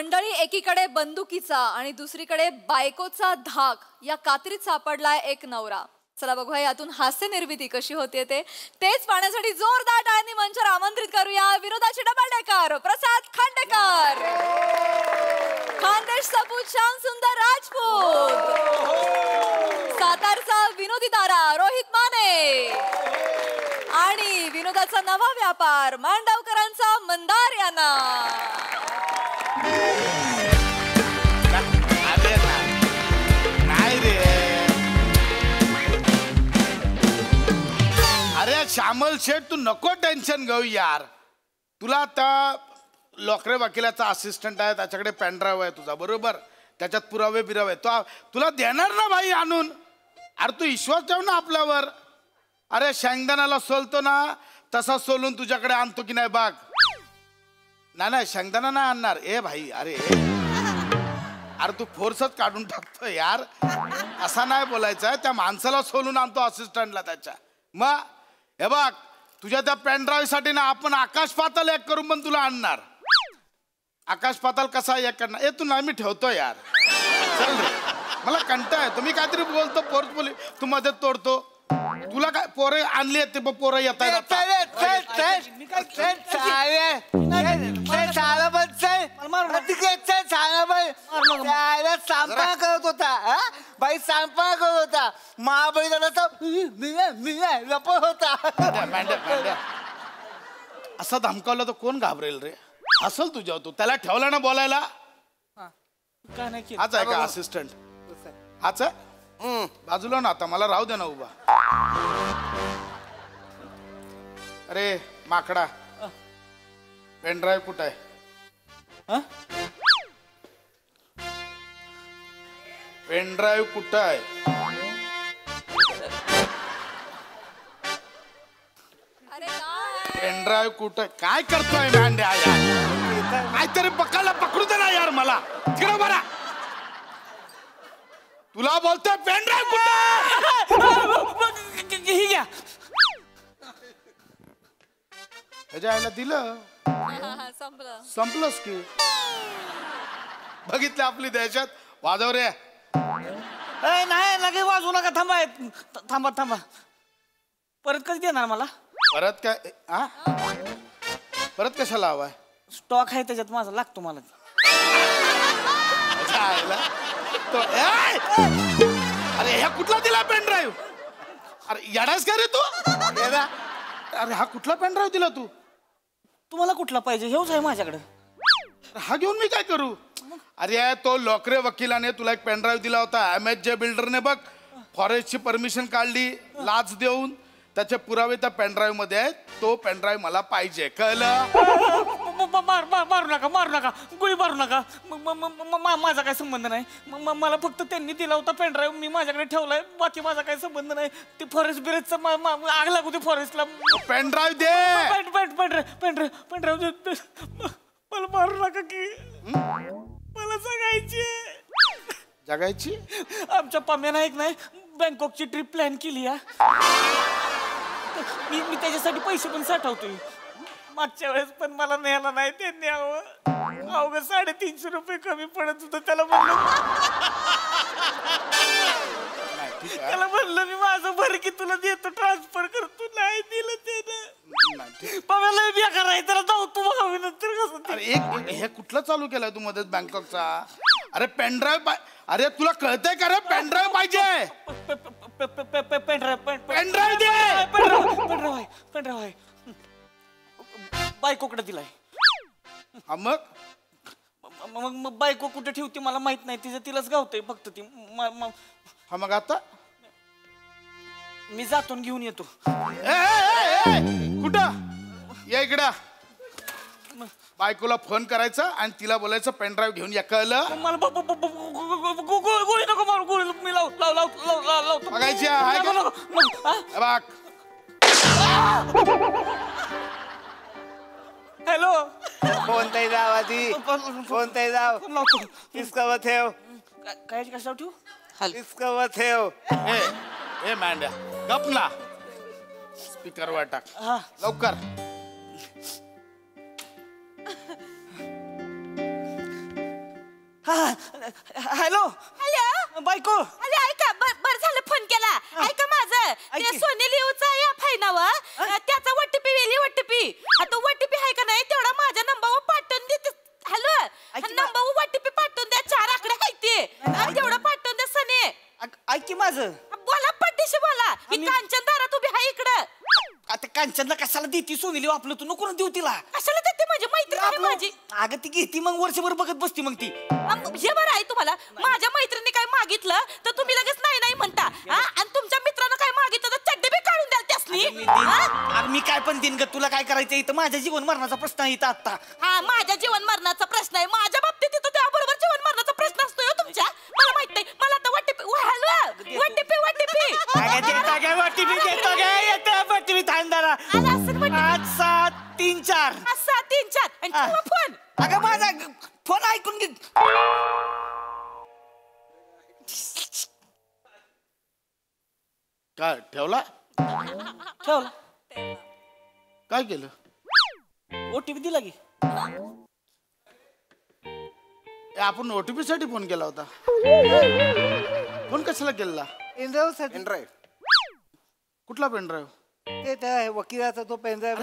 मंडळी, एकीकडे बंदुकीचा आणि दुसरीकडे बायकोचा धाक या कात्रीत सापडलाय एक नवरा. चला बघूया यातून हास्य निर्मिती कशी होते तेच पाहण्यासाठी जोरदार टाळ्यांनी मंचावर आमंत्रित करूया विनोदाचे डबल डेकर प्रसाद खांडेकर, खानदेश सपूत श्याम सुंदर राजपूत, सातारचा विनोदी तारा रोहित माने आणि विनोदाचा नवा व्यापार मांडवकरांचा मंदार यांना. अरे श्यामल शेठ, तू नको टेन्शन घेऊ यार. तुला आता लोकरे वकिलाचा असिस्टंट आहे, त्याच्याकडे पेनड्राईव्ह आहे तुझा, बरोबर, त्याच्यात पुरावे बिरावे तुला देणार ना भाई आणून. अरे तू विश्वास ठेव ना आपल्यावर. अरे शेंगदाण्याला सोलतो ना तसा सोलून तुझ्याकडे आणतो की नाही बाग. नाही शेंगदाणा नाही आणणार. ए भाई, अरे तू फोर्सच काढून टाकतो यार. असा नाही बोलायचा. त्या माणसाला सोलून आणतो असिस्टंटला त्याच्या. मग हे बघ, तुझ्या त्या पेनड्राईव्ह साठी ना आपण आकाश पाताल एक करून पण तुला आणणार. आकाश पाताल कसा एक करणार. तू नाही, मी ठेवतो यार. चल रे, मला कंटाळा आहे. तुम्ही काहीतरी बोलतो फोर्सफुली, तू मध्ये तोडतो. तुला काय पोरे आणली आहेत ते पोरं येत आहेत. करत होता बाई, सांपा करत होता. महाबळीदाराचा लपत होता. असा धमकावला तर कोण घाबरेल रे. असल तुझ्या तू त्याला ठेवला ना बोलायला. हाच आहे का असिस्टंट? हाच आहे. बाजूला ना, आता मला राहू दे ना उभा. अरे माकडा, पेनड्राईव्ह कुठं आहे? पेनड्राईव्ह कुठं आहे? पेनड्राईव्ह कुठं? काय करतोय मांड्या यार? काहीतरी पकडला, पकडू दे ना यार मला. तिकडे बरा, तुला बोलतोय पेनड्राईव्ह कुठं? ही घ्या. ह्याच्या आईला दिलं, संपलंच की. बघितलं आपली दहशत. वाजव रे. नाही लगे वाजवू नका. थांबा. परत कधी देणार मला? परत काय? परत कशाला हवाय? स्टॉक आहे त्याच्यात माझा, लागतो मला. अरे ह्या कुठला दिला पेनड्राईव्ह? अरे येडास का रे तू? अरे हा कुठला पेनड्राईव्ह दिला तू? तुम्हाला कुठला पाहिजे? हेच आहे माझ्याकडे. हा घेऊन मी काय करू? अरे तो लोकरे वकिलाने तुला एक पेनड्राईव्ह दिला होता. MHJ बिल्डरने बघ फॉरेस्टची परमिशन काढली लाच देऊन. त्याचे पुरावे त्या पेनड्राईव्ह मध्ये आहेत. तो पेनड्राईव्ह मला पाहिजे, कळलं? मारू नका, गोळी मारू नका. माझा काही संबंध नाही. मला फक्त त्यांनी दिला होता पेनड्राईव्ह, मी माझ्याकडे ठेवलाय. बाकी माझा काही संबंध नाही. ते फॉरेस्ट बिरेजचा आग लागू दे फॉरेस्टला. पेनड्राईव्ह दे. पेनड्राईव्ह मला मारू नका की. मला जगायची. आमच्या पाम्यानं एक नाही बँकॉकची ट्रिप प्लॅन केली. मी त्याच्यासाठी पैसे पण साठवतोय. मागच्या वेळेस पण मला न्यायला नाही त्यांनी. अवघं 350 रुपये कमी पडत होतं. त्याला म्हणलं मी माझं भर की तुला देतो, ट्रान्सफर करतो. नाही दिलं त्यानं. पाव्याला बेकार आहे, त्याला धावतो बघावी नंतर कसं. अरे हे कुठलं चालू केलंय तू मध्येच बँकॉकचा? अरे पेनड्राईव्ह. अरे तुला कळतंय का रे? पेनड्राईव्ह पाहिजे. पेनड्राईव्ह दे. पेनड्राईव्ह आहे. बायकोकडे दिलाय. मग बायको कुठे ठेवते मला माहित नाही. तिचं तिलाच गावतंय फक्त ती. मग आता मी जातो घेऊन येतो. कुठं? या इकडं. बायकोला फोन करायचा आणि तिला बोलायचं पेनड्राईव्ह घेऊन या, कळलं? मला गोळी नको मारू. गोळी मी लावतो. बघायची आहे का? हॅलो. कोणताही जाव आधी, कोणताही जाव. इसकावर ठेव. काय कशावर ठेवू? इसकावर ठेव. ए मांड्या गप ना. स्पीकरवर टाक लवकर. हॅलो हॅलो बायको अरे ऐका बर झालं फोन केला ऐका माझं ऐक ते की. सोनेलीचा ॲप आहे ना व त्याचा OTP वेली OTP आता OTP आहे का नाही तेवढा माझ्या नंबरवर पाठवून देते हॅलो की नंबरवर OTP पाठवून द्या 4 आकडे आहे ते तेवढं पाठवून द्या सने ऐक की माझं बोला पट्टीशी बोला ही कांचन दारात उभी आहे इकडं आता कांचनला कशाला देती सोनीली आपलं तू नको ना देऊ तिला कशाला देते माझी मैत्रीण आहे माझी अगं ती घेती मग वर्षभर बघत बसती मग ती हे बरं आहे तुम्हाला माझ्या मैत्रिणी काय मागितलं तर तुम्ही लगेच नाही नाही म्हणता हा? आणि तुमच्या मित्रानं काय मागितलं तर चड्डे बी काढून द्याल त्यासनी अगं मी काय पण देईन ग तुला काय करायचं इथं माझ्या जीवन मरणाचा प्रश्न आहे इथं आता हा माझ्या जीवन मरणाचा प्रश्न आहे माझ्या बाबतीत तिथं त्याबरोबर जीवन मरणाचा प्रश्न असतोय हो तुमच्या मला माहित नाही मला आता वाटीपी आला असेल वाटीपी. आज 7 3 4 असा 3 4 आणि ठेवा फोन अगं माझा फोन ऐकून घे काय ठेवला ठेवला काय केलं OTP दिला की आपण OTP साठी फोन केला होता फोन कशाला केला पेनड्राईव्ह कुठला पेनड्राईव्ह ते त्या वकिलाचा तो पेनड्राईव्ह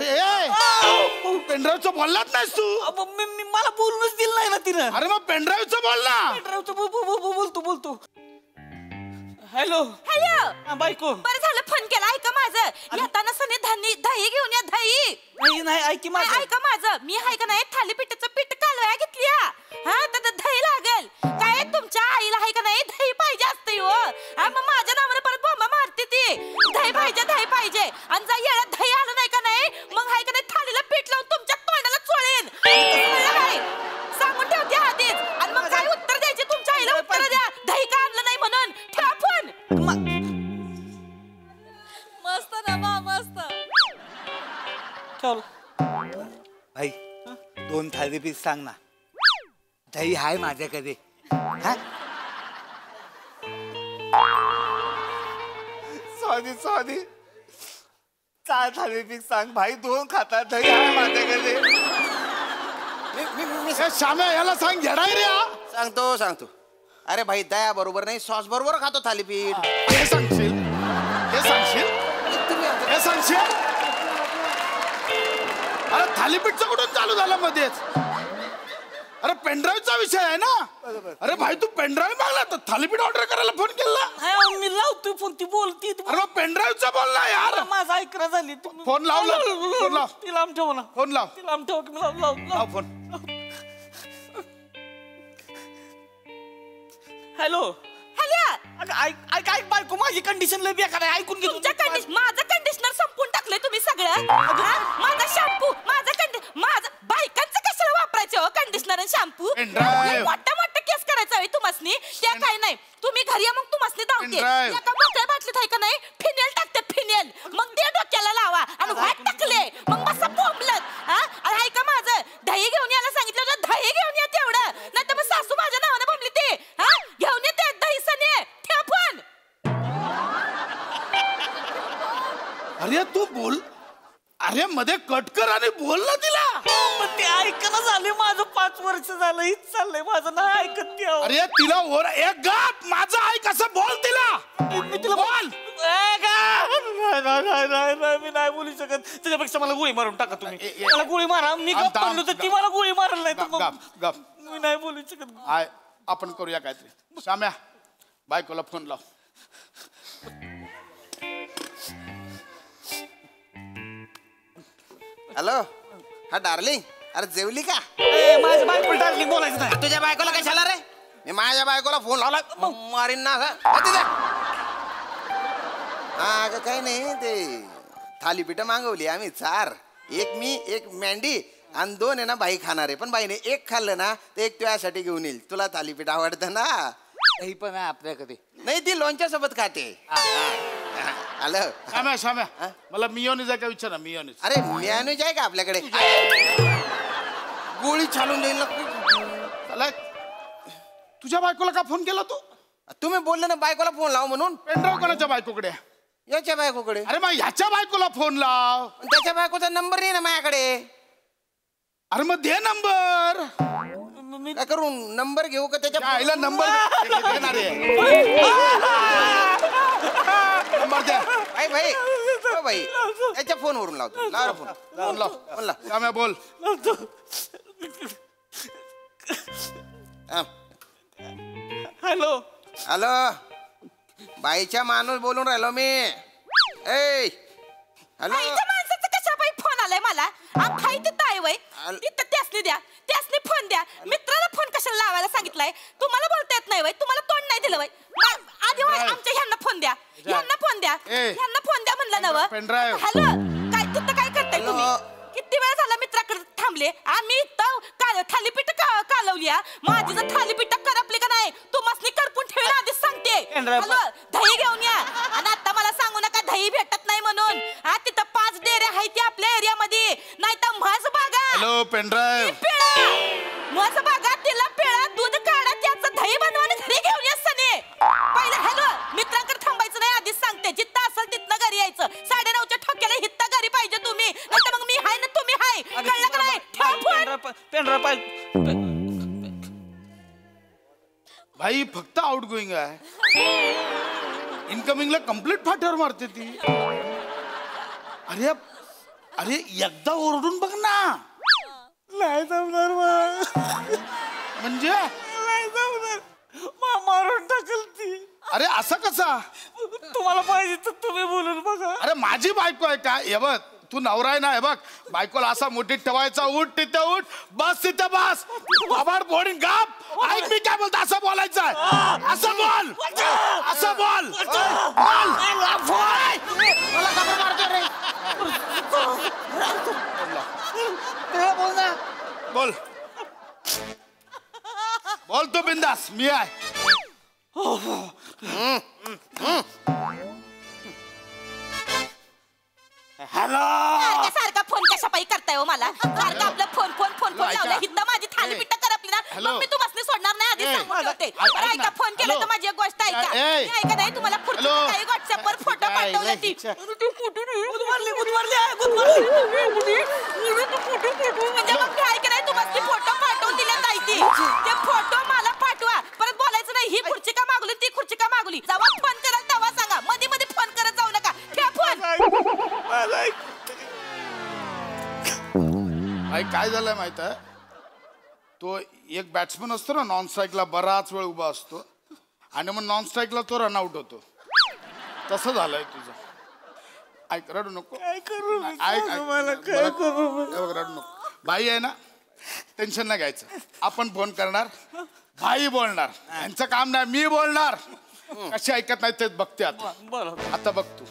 पेनड्राईव्हचं बोललाच नाहीस तू मला बोलूनच दिलं नाही ना तिनं अरे मग पेनड्राईव्हचं बोल ना बोलतो हॅलो हॅलो बायको बरं झालं फोन केला ऐका माझं येताना सने दही घेऊन या दही नाही ऐकी माझं ऐका माझं मी आहे का नाही थालीपीठाचं पीठ कालवाया घेतली हा तर दही लागेल काय तुमच्या आईला आहे का नाही दही पाहिजे असते हो हा मग माझ्या नावाने परत बोंबा मारते ती दही पाहिजे आणि जर येळा दही आलं नाही का नाही मग आहे का नाही थालीला पीठ लावून तुमच्या तोंडाला चोळेन सांगून ठेवते आधीच आणि मग काय उत्तर द्यायचे तुमच्या आईला उत्तर द्या दही का आणलं नाही म्हणून ठेवा फोन मस्त ना मा मस्त ठेवलं भाई 2 थालीपीठ सांग ना दही हाय माझ्याकडे हा सॉरी 4 थालीपीठ सांग भाई 2 खाता दही हाय माझ्याकडे ए, श्याम्या याला सांग येडाय रे हा. सांगतो अरे भाई दया बरोबर नाही सॉस बरोबर खातो थालीपीठ हे सांगशील अरे थालीपीठचं कुठून चालू झालं मध्येच अरे पेनड्राईव्हचा विषय आहे ना अरे भाई तू पेनड्राईव्ह मागला तर थालीपीठ ऑर्डर करायला फोन केला मी लावतोय फोन ती बोलती अरे पेनड्राईव्हचा बोल ना यार माझा ऐकणं झाली फोन लाव ती लांब ठेव ना फोन लाव ती लांब ठेव की मी लाव लाव फोन हॅलो हॅलो अगं ऐक बायको माझी कंडिशन लय बेकार आहे ऐकून घे तुमच्या माझं कंडिशनर संपून टाकलंय तुम्ही सगळं माझा शॅम्पू माझं बायकांचं कशाला वापरायचं हो कंडिशनर आणि शॅम्पू Pendrive. मोठा केस करायचा आहे तुम्हासनी त्या काय नाही तुम्ही घरी या मग तुम्हासनी धावते Pendrive. एका मोठ्या बाटलीत आहे का नाही फिनेल टाकते फिनेल मग ते डोक्याला लावा आणि वाट टाकले मग बसा बोंबलत आणि ऐका माझं दही घेऊन यायला सांगितलं होतं दही घेऊन या तेवढं नाही तर मग सासू माझ्या नावाने बोंबली ते घेऊन येते दही सने ठेव पण अरे तू बोल अरे मध्ये कट कर आणि बोल ना तिला पण ते ऐकणं झाले माझं 5 वर्ष झालं हीच चाललंय माझं नाही ऐकत ती अहो. अरे तिला एक गप माझं ऐक असं बोल तिला मी तिला बोल नाही, मी नाही बोलू शकत त्याच्यापेक्षा मला गोळी मारून टाका तुम्ही मला गोळी मारा मी थांब, गप्प म्हणलो तर ती मला गोळी मारल नाही तर मग गप मी नाही बोलू शकत आपण करूया काहीतरी श्याम्या बायकोला फोन लाव हॅलो हा डार्लिंग अरे जेवली का माझ्या बायको डार्लिंग बोलायचं नाही तुझ्या बायकोला कशाला रे मी माझ्या बायकोला फोन लावला मारीन ना अगं काही नाही ते थालीपीठ मागवली आम्ही 4 एक मी एक मँडी आणि 2 आहे ना बाई खाणार आहे पण बाईने 1 खाल्लं ना तर 1 तुझ्यासाठी घेऊन येईल तुला थालीपीठ आवडतं ना दही पण आहे आपल्याकडे नाही ती लोणच्या सोबत खाते आलं श्याम्या मला मियोनीज आहे का विचार ना मियोनीज अरे मॅनेज आहे का आपल्याकडे गोळी छालून देईल ना तुझ्या बायकोला का फोन केला तू तुम्ही बोलले ना बायकोला फोन लाव म्हणून पेनड्राईव्ह कोणाच्या बायकोकडे याच्या बायकोकडे अरे मग ह्याच्या बायकोला फोन लाव त्याच्या बायकोचा नंबर नाही ना माझ्याकडे अरे मग दे नंबर मी काय करू नंबर घेऊ का त्याच्या आईला नंबर देणार आहे नंबर द्या भाई भाई हो भाई त्याच्या फोनवरून लावतो लाव फोन फोन लाव फोन लाव काम्या बोल हॅलो हॅलो बाईच्या माणूस बोलून राहिलो मी ए हॅलो बाईच्या माणसाचं कशा बाई फोन आलाय मला भाई तिथं आहे वय तिथं त्यासनी द्या त्यासनी फोन द्या मित्राला फोन कशाला लावायला सांगितलाय तुम्हाला बोलता येत नाही वय तुम्हाला तोंड नाही दिलं वय आधी वय आमच्या ह्यांना फोन द्या ह्यांना फोन द्या ह्यांना फोन द्या म्हणलं नव पेनड्राईव्ह. हॅलो काय तिथं काय करताय तुम्ही किती वेळ झाला मित्राकडे थांबले आम्ही इथं थालीपीठ कालवली माझी जर थालीपीठ करपली का नाही तू मसनी करपून ठेवला आधीच सांगते हॅलो दही घेऊन या आणि आता मला सांगू नका दही भेटत नाही म्हणून तिथं 5 डेऱ्या आहेत ती आपल्या एरियामध्ये नाही तर म्हस बागा हॅलो पेनड्राईव्ह म्हस बागा तिला पिळा दूध काढा त्याचं दही बनवा आणि घरी घेऊन या सने पहिलं हॅलो मित्रांकडे थांबायचं नाही आधीच सांगते जिथं असेल तिथनं घरी यायचं 9:30च्या ठोक्याला हित्ता घरी पाहिजे तुम्ही नाही तर मग मी हाय ना तुम्ही हाय कळलं का नाही ठेव फोन पेनड्राईव्ह पाहिजे भाई फक्त आउट गोईंग आहे इनकमिंगला कम्प्लीट फाट्यावर मारते ती अरे अरे एकदा ओरडून बघ ना नाही जमणार म्हणजे नाही जमणार मारून टाकल ती अरे असं कसा तुम्हाला पाहिजे तर तुम्ही बोलून बघा अरे माझी बायको आहे का हे बघ तू नवरा आहे ना हे बघ बायकोला असा मोठीत ठेवायचा उठ तिथे उठ बस तिथे बस बाबाड बोडीन गाप ऐक मी काय बोलतो असं बोलायचं आहे असं बोल असं बोल बोल बोल तू बिंदास मी आहे हॅलो सारखा फोन कशा पायी करताय हो मला सारखा आपला फोन फोन फोन फोन लावला हिंदा माझी थालीपीठ करपली ना मग मी तुम्हाला सोडणार नाही आधी सांगून ठेवते बरं ऐका फोन केला तर माझी एक गोष्ट ऐका ऐका नाही तुम्हाला पुढच्या काही व्हॉट्सअपवर फोटो पाठवले ती म्हणजे मग मी ऐका नाही तुम्हाला फोटो पाठवून दिले नाही ती ते फोटो मला पाठवा परत बोलायचं नाही ही खुर्ची का मागवली ती खुर्ची का मागवली जेव्हा फोन कराल तेव्हा सांगा मध्ये मध्ये फोन करत जाऊ नका ठेवा फोन भाई काय झालंय माहित आहे तो एक बॅट्समन असतो ना नॉन स्ट्राईकला बराच वेळ उभा असतो आणि मग नॉन स्ट्राईकला तो रनआउट होतो तसं झालंय तुझं ऐक रडू नको ऐक रडू नको भाई आहे ना टेन्शन नाही घ्यायचं आपण फोन करणार भाई बोलणार यांचं काम नाही मी बोलणार कशी ऐकत नाही तेच बघते आता बघ तू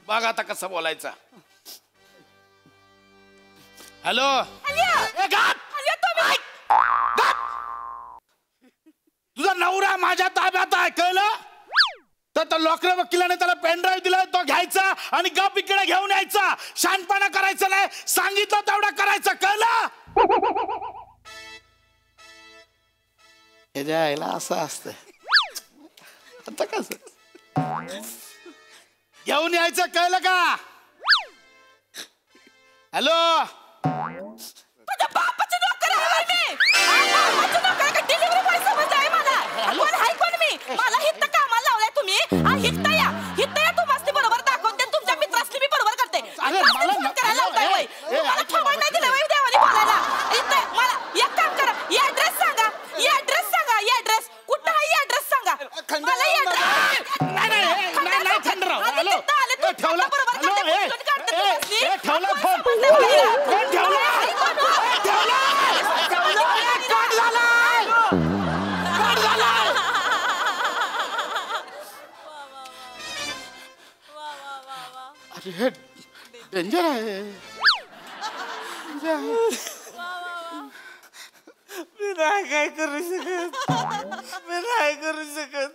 बघ आता कसं बोलायचं हॅलो तुझा नवरा माझ्या ताब्यात आहे कळलं तर लॉकरे वकिलाने त्याला पेनड्राईव्ह दिला तो घ्यायचा आणि गप इकडे घेऊन यायचा शानपणा करायचं नाही सांगितलं तेवढं करायचं कळलं हे जायला असं असतं आता कसं घेऊन यायचं कळलं का हॅलो तुझ्या बापाची नोकर आहे मी बापाची नोकर का डिलिव्हरी बॉय समजताय मला कोण हाय कोण मी मला हित कामाला लावलाय तुम्ही हित या तू मस्ती बरोबर दाखवते तुमच्या मित्रासनी मी बरोबर करते मला करायला लावताय वय मला खबर नाही दिलं वय देवानी बोलायला हित मला एक काम करा ही ऍड्रेस सांगा ही ऍड्रेस कुठं आहे ही ऍड्रेस सांगा मला ही ऍड्रेस नाही खंडराव हॅलो ठेवला ठेवला फोन अरे डेंजर आहे मी नाही काय करू शकत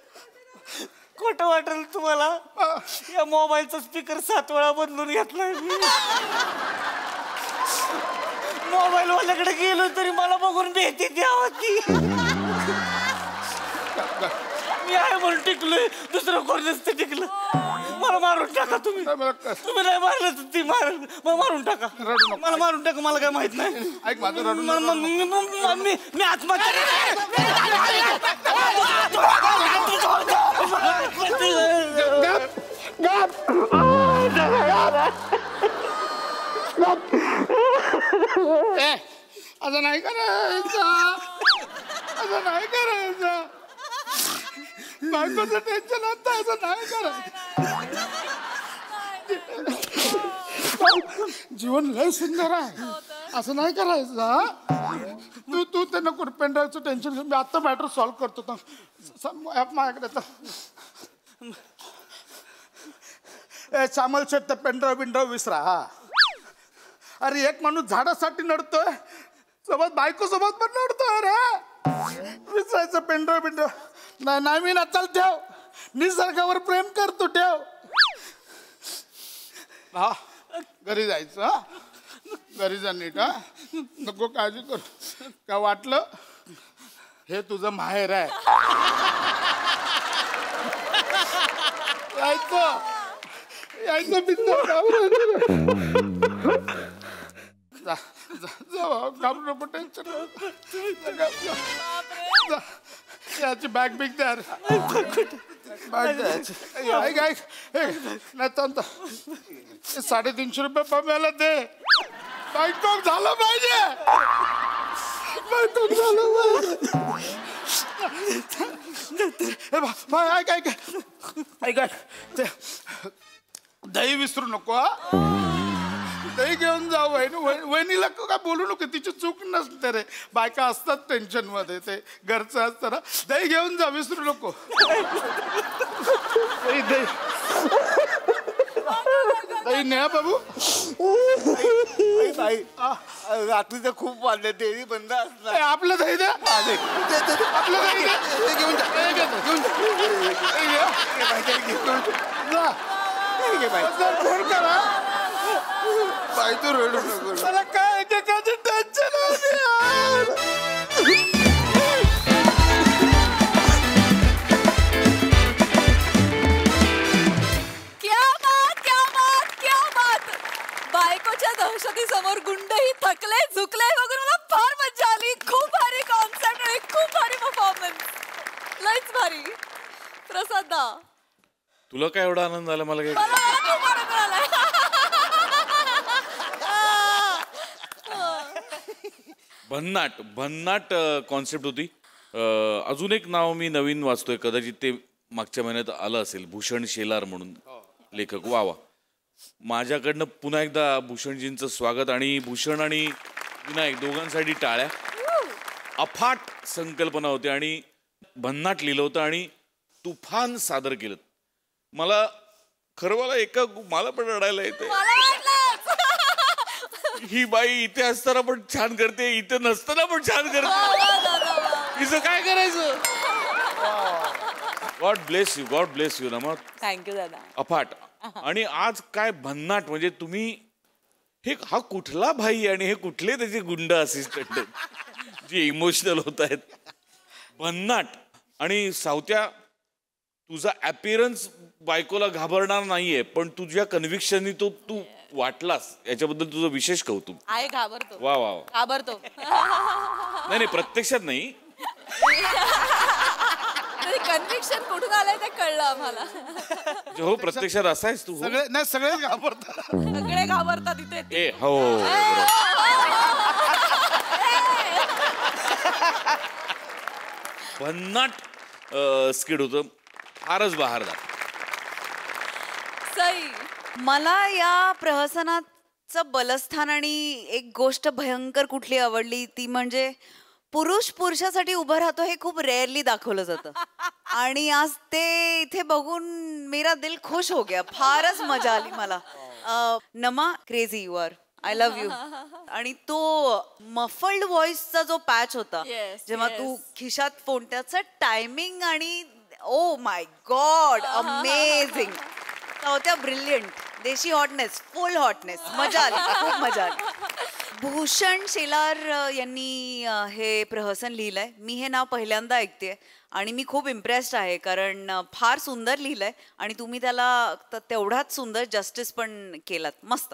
खोटं वाटेल तुम्हाला या मोबाईलचा स्पीकर 7 वेळा बदलून घेतलाय मी मोबाईल वाल्याकडे गेलो तरी मला बघून भीती द्यावं ती मी आहे म्हणून टिकलोय, दुसरं कोण नसतं टिकलं. मला मारून टाका तुम्ही. तुम्ही नाही मारलं तर ती मारून टाका. मला मारून टाका, मला काय माहित नाही. ऐक माझं रडू मी आत्महत्या असं नाही करायचं, असं नाही करायचं. बायकोचं टेन्शन आता असं नाही करायचं. जीवन लय सुंदर आहे, असं नाही करायचं. हा? तू ते नको पेनड्राईव्हचं टेन्शन घेऊन. मी आता मॅटर सॉल्व्ह करतो. माझ्याकडे चामल शेट, पेनड्राईव्ह बिनड्राईव्ह विसरा. हा, अरे एक माणूस झाडासाठी नडतोय, सोबत बायको सोबत पण नडतोय रे. विसरायचं पेनड्राईव्ह बिनड्राईव्ह नाही. मी ना, चल ठेव. निसर्गावर प्रेम करतो, ठेव. हा, घरी जायचं. हा, घरी जा नीट. हा, नको काळजी करू. काय वाटलं, हे तुझं माहेर आहे. यायचं घाबरू नको, टेन्शन. याची बॅग बिग द्या. नाही 350 रुपये पम्याला दे. बायकोक झालं पाहिजे, बायकोक झालं पाहिजे. दही विसरू नको. दही घेऊन जाऊ. वहिनीला काय बोलू नको, तिची चूक नसते रे. बायका असतात टेन्शन मध्ये, ते घरचं असतं ना. दही घेऊन जा, विसरू नको. दही न्या बाबू. रात्री तर खूप वाढले, डेअरी बंद असणार. आपलं दही द्या, आपलं दही द्या. घेऊन जा. फोन करा. बाई तू रडू नको. मला काय एकेकाची टेन्शन आहे. बायकोच्या दहशती समोर गुंडही थकले झुकले बघून मला फार मजा आली. खूप भारी कॉन्सेप्ट आणि खूप भारी परफॉर्मन्स. लयच भारी. प्रसादा, तुला काय एवढा आनंद झाला? मला काय खूप आनंद आलाय. भन्नाट कॉन्सेप्ट होती. अजून एक नाव मी नवीन वाचतोय, कदाचित ते मागच्या महिन्यात आलं असेल, भूषण शेलार म्हणून लेखक. वा. माझ्याकडनं पुन्हा एकदा भूषणजींचं स्वागत. आणि भूषण आणि विनायक दोघांसाठी टाळ्या. अफाट संकल्पना होती आणि भन्नाट लिहिलं होतं आणि तुफान सादर केलं. मला मला पण रडायला येते. ही बाई इथे असताना पण छान करते, इथे नसताना पण छान करते. हिचं काय करायचं? गॉड ब्लेस यू नमा. थँक्यू दादा. अफाट. आणि आज काय भन्नाट, म्हणजे तुम्ही हा कुठला भाई आणि हे कुठले त्याचे गुंड असिस्टंट जे इमोशनल होत आहेत. भन्नाट. आणि सावत्या, तुझा अपीअरन्स बायकोला घाबरणार नाहीये, पण तुझ्या कन्व्हिक्शननी तू वाटलास, याच्याबद्दल तुझं विशेष कौतुक आहे. घाबरतो. वा. घाबरतो. नाही प्रत्यक्षात नाही. कन्व्हिक्शन कुठून आलंय ते कळलं आम्हाला. हो, प्रत्यक्षात असायच तू. सगळे घाबरतात. सगळे घाबरतात इथे. हो. भन्नाट स्किड होतं, फारच बहारदार. सई, मला या प्रहसनाचं बलस्थान आणि एक गोष्ट भयंकर कुठली आवडली ती म्हणजे पुरुष पुरुषासाठी उभं राहतो हे खूप रेअरली दाखवलं जातं. आणि आज ते इथे बघून मेरा दिल खुश हो गया. फारच मजा आली मला. नमा, crazy you are. I love you. आणि तो मफल्ड व्हॉइसचा जो पॅच होता जेव्हा तू खिशात फोन, त्याचं टायमिंग आणि ओ माय गॉड, अमेझिंग. होत्या ब्रिलियंट. देशी हॉटनेस, फुल हॉटनेस. मजा आली, खूप मजा आली. भूषण शेलार यांनी हे प्रहसन लिहिलंय. मी हे नाव पहिल्यांदा ऐकतेय आणि मी खूप इम्प्रेस्ड आहे, कारण फार सुंदर लिहिलंय आणि तुम्ही त्याला तेवढाच सुंदर जस्टिस पण केलात. मस्त.